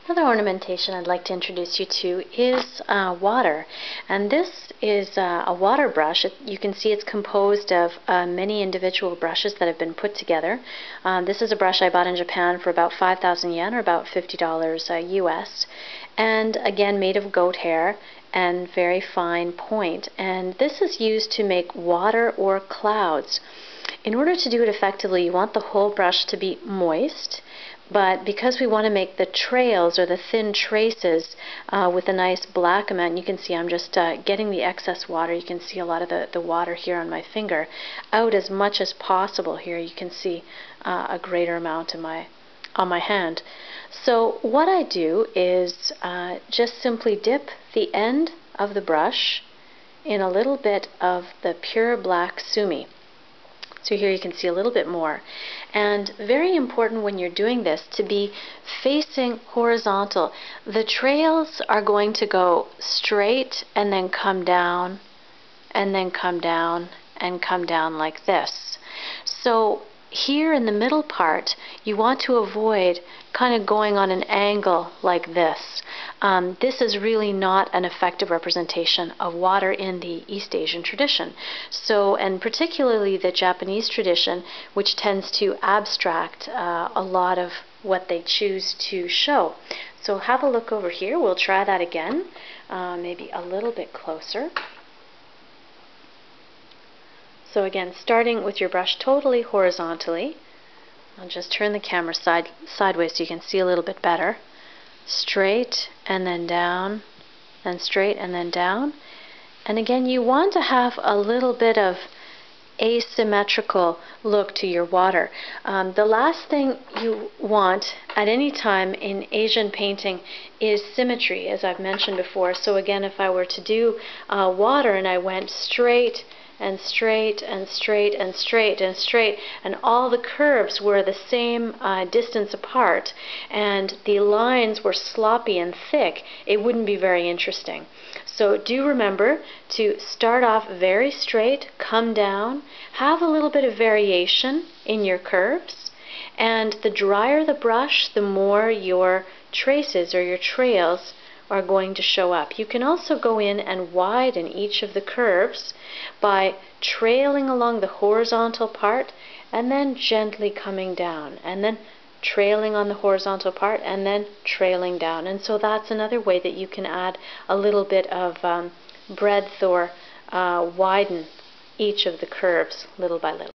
Another ornamentation I'd like to introduce you to is water, and this is a water brush. You can see it's composed of many individual brushes that have been put together. This is a brush I bought in Japan for about 5,000 yen, or about $50 US, and again made of goat hair and very fine point. And this is used to make water or clouds. In order to do it effectively, you want the whole brush to be moist, but because we want to make the trails or the thin traces with a nice black amount, you can see I'm just getting the excess water. You can see a lot of the water here on my finger out as much as possible. Here you can see a greater amount on my hand. So what I do is just simply dip the end of the brush in a little bit of the pure black sumi. So here you can see a little bit more. And very important when you're doing this to be facing horizontal. The trails are going to go straight and then come down and then come down and come down like this. So here in the middle part, you want to avoid kind of going on an angle like this. This is really not an effective representation of water in the East Asian tradition. So, and particularly the Japanese tradition, which tends to abstract a lot of what they choose to show. So have a look over here. We'll try that again, maybe a little bit closer. So again, starting with your brush totally horizontally, I'll just turn the camera sideways so you can see a little bit better. Straight and then down, and straight and then down. And again, you want to have a little bit of asymmetrical look to your water. The last thing you want at any time in Asian painting is symmetry, as I've mentioned before. So again, if I were to do water and I went straight and straight and straight and straight and straight, and all the curves were the same distance apart, and the lines were sloppy and thick, it wouldn't be very interesting. So do remember to start off very straight, come down, have a little bit of variation in your curves, and the drier the brush, the more your traces or your trails are going to show up. You can also go in and widen each of the curves by trailing along the horizontal part and then gently coming down, and then trailing on the horizontal part and then trailing down. And so that's another way that you can add a little bit of breadth or widen each of the curves little by little.